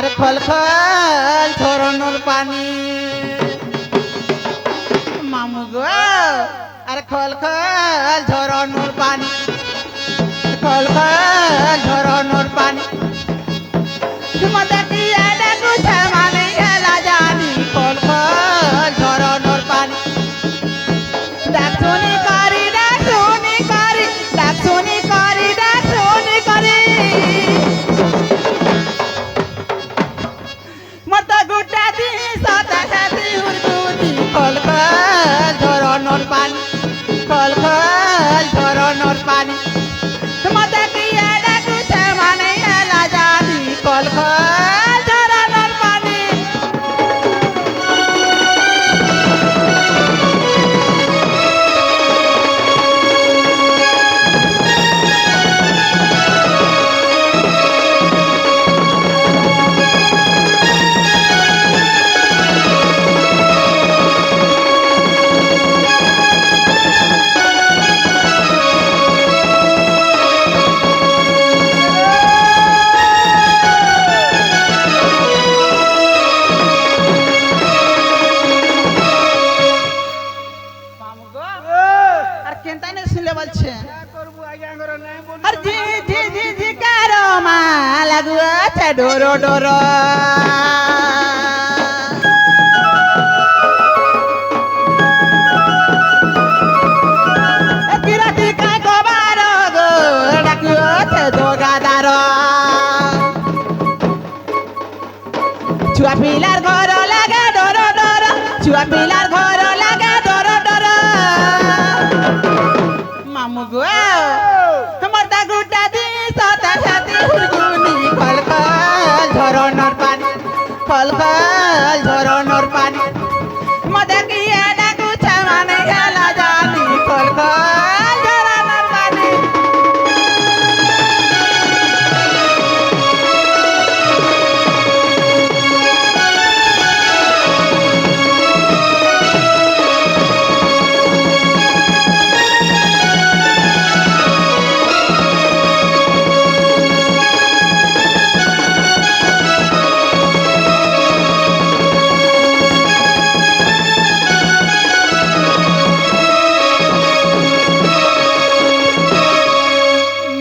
আর খল খল ঝরনোর পানি মামু গো আর খল খল ঝরনোর পানি খল খল ঝরনোর পানি তোমাদের কি এটা কুছে মানে এলা জানি খল খল ঝরনোর পানি ডাকশুনি করি ডাকশুনি করি ডাকশুনি করি ডাকশুনি করি মত গুটা দি সাতা সাতি হুরগুনি খল খল ঝরনোর পানি খল খল ঝরনোর পানি তোমাদের কি এটা কুছে মানে এলা জানি খল খল ঝরনোর পানি মামু গো আর কেনটা নে শুনলে বলছে আর জি জি জি জি কারো মা লাগু আছে ডোরো ডোরো কিরাতি কাই কবার গো ডাকু আছে জগাদার ছুয়া পিলার ঘর লাগে ডোরো ডোরো ছুয়া পিলার ঘর লাগে ডোরো ডোরো মামু গো তোমার তা গুটা দি সাতা সাতি হুরগুনি খল খল ঝরনোর পানি খল খল ঝরনোর পানি মদে কি এটা কুছে মানে এলা জানি খল খল ঝরনোর পানি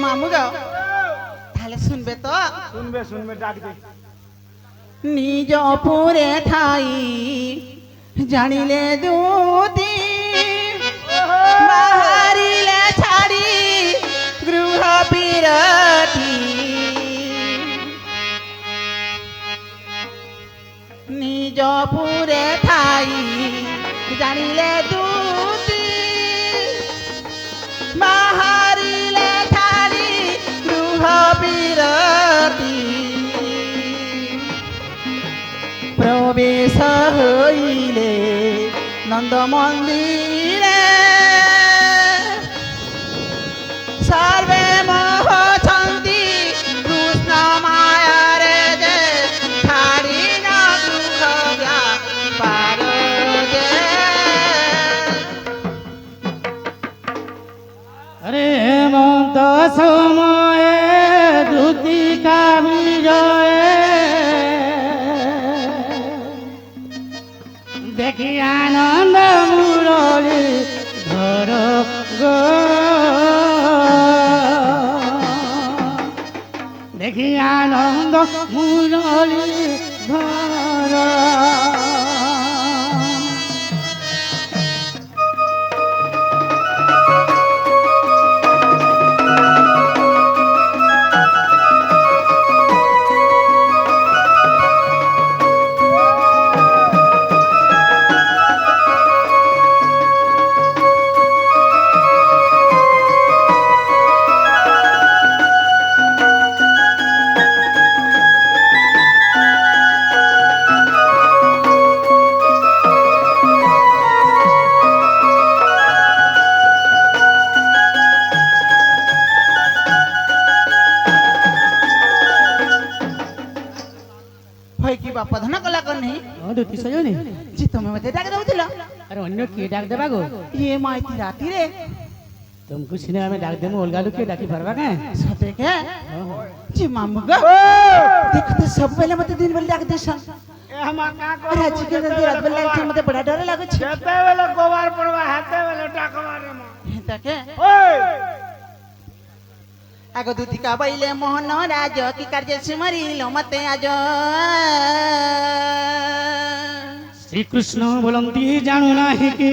মামু গো তাহলে শুনবে তো শুনবে শুনবে ডাক দে নিজ পুরে ঠাই জানিলে দুতি বাহারিলে ছাড়ি গৃহ বিরতি নিজ পুরে ঠাই জানিলে দুতি বাহারিলে ছাড়ি গৃহ বিরতি প্রবেশ হইলে নন্দ মন্দিরে সর্বে মোহছন্তি কৃষ্ণ মায়ারে যে ছাড়ি না দুঃখ ব্যাপার যে अरे हेमंत समये धृतिका विजये देखी आनंद मुरली धर गो देखी आनंद मुरली धर ପ୍ରଧାନ କଲା କନି ଦୁତି ସଜନି ଯେ ତମେ ମତେ ଡାକ ଦଉଥିଲ ଆରେ ଅନ୍ୟ କିଏ ଡାକ ଦେବା ଗो ଇଏ ମାଇତି ରାତିରେ तुमको सिने में डाक देमु अलगा लोग के डाकी भरवा के ସତେ କେ जी मामू गा देखो तो सब पहले मत दिन बेले लाग देसन ए हम का अरे आज के दिन रात बेले लाग मते बड़ा डर लागे छे जेते बेले गोबार पड़वा हाथे बेले टाकवारे म ताके ओए आगो दूती का बैले मोहन राज की कार्य सिमरी लो मते आज श्री कृष्ण बोलती जानू नाही कि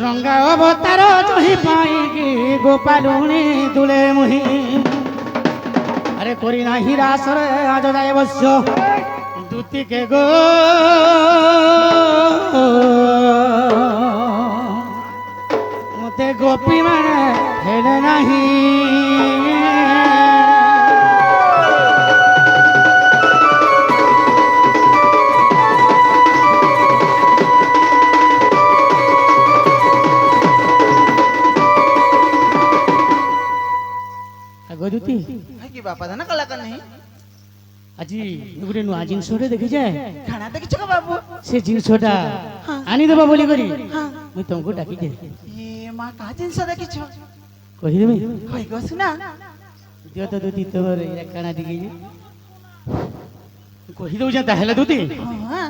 रंगा अवतार जही पाई कि गोपालुनी तुले मुहि अरे करी नाही रास रे आज जाय बस्य दूती के गो मते गोपी माने हेले नाही গদুতি ভাই কি বাপা জানা কলাকার नहीं আজি গুরে নুয়া জিনিসটা দেখি যায় খানা দেখিছ কা বাবু সে জিনিসটা আনি দেবা বলি করি হ্যাঁ মুই তোমাকে ডাকি দে এ মা কা জিনিস দেখিছ কহি দেবি কই গো শুনা দিও তো দুতি তোর এরা কানা দিকে কহি দউ যা তাহলে দুতি হ্যাঁ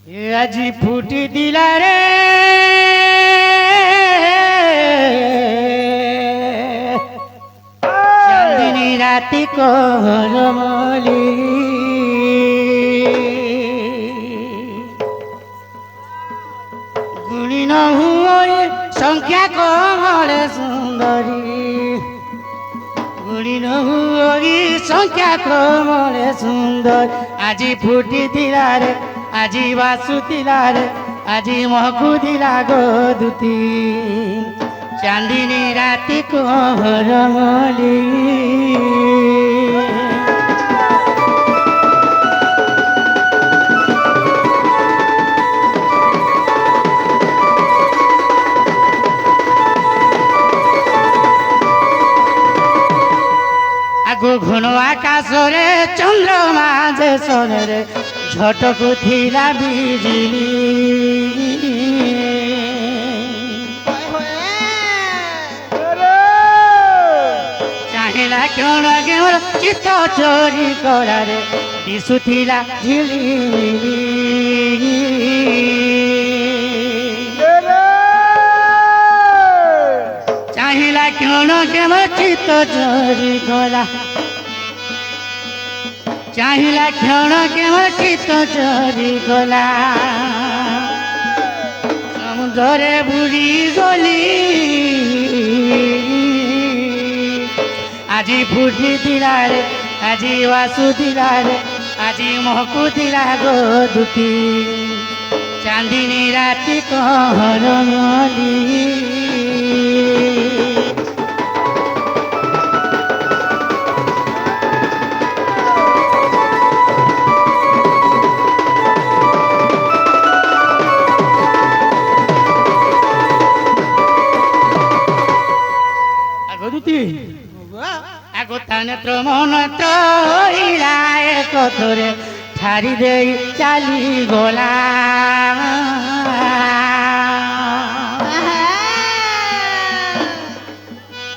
এ আজি ফুটি দিলা রে চাঁদিনী রাতি করমলি গুণী নহুয়ে সংখ্যা কমলে সুন্দরী গুণী নহুয়ে সংখ্যা কমলে সুন্দর আজি ফুটি দিলা রে আজি বাসু দিলা রে আজি মহকু দিলা গো দুতি চাঁদিনী রাতি করমলি আগো ঘন আকাশরে চন্দ্রমা যে সরে ঝটকু থিলা বিজলি চাহিলা কেউন কেউন চিত্ত চোরি করারে দিশুথিলা ঝিলিমিলি চাহিলা কেউন কেউন চিত্ত চোরি করা চাহিলা ক্ষণ কেমন চিত্ত চরি গলা সমুদ্রে বুড়ি গলি আজি ফুটি দিলারে আজি বাসু দিলারে আজি মহকু দিলা গো দুতি চাঁদিনী রাতি করমলি আগোতানেত্র মনত্র ইলায় কথরে ছাড়ি দেই চালি গোলা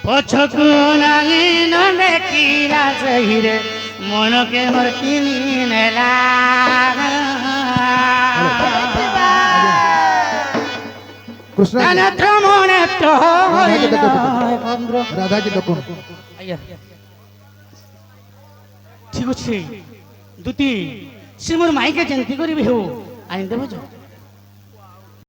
পছকু নাঙি নেকিলা সহিরে মনকে মোর কিনি নেলা कृष्णा নেত্র মনেত্র राधा की डकुन আইয়া ঠিক আছে দুতি সে মোর মাইকে যেমতি করিবি হেউ আনি দেব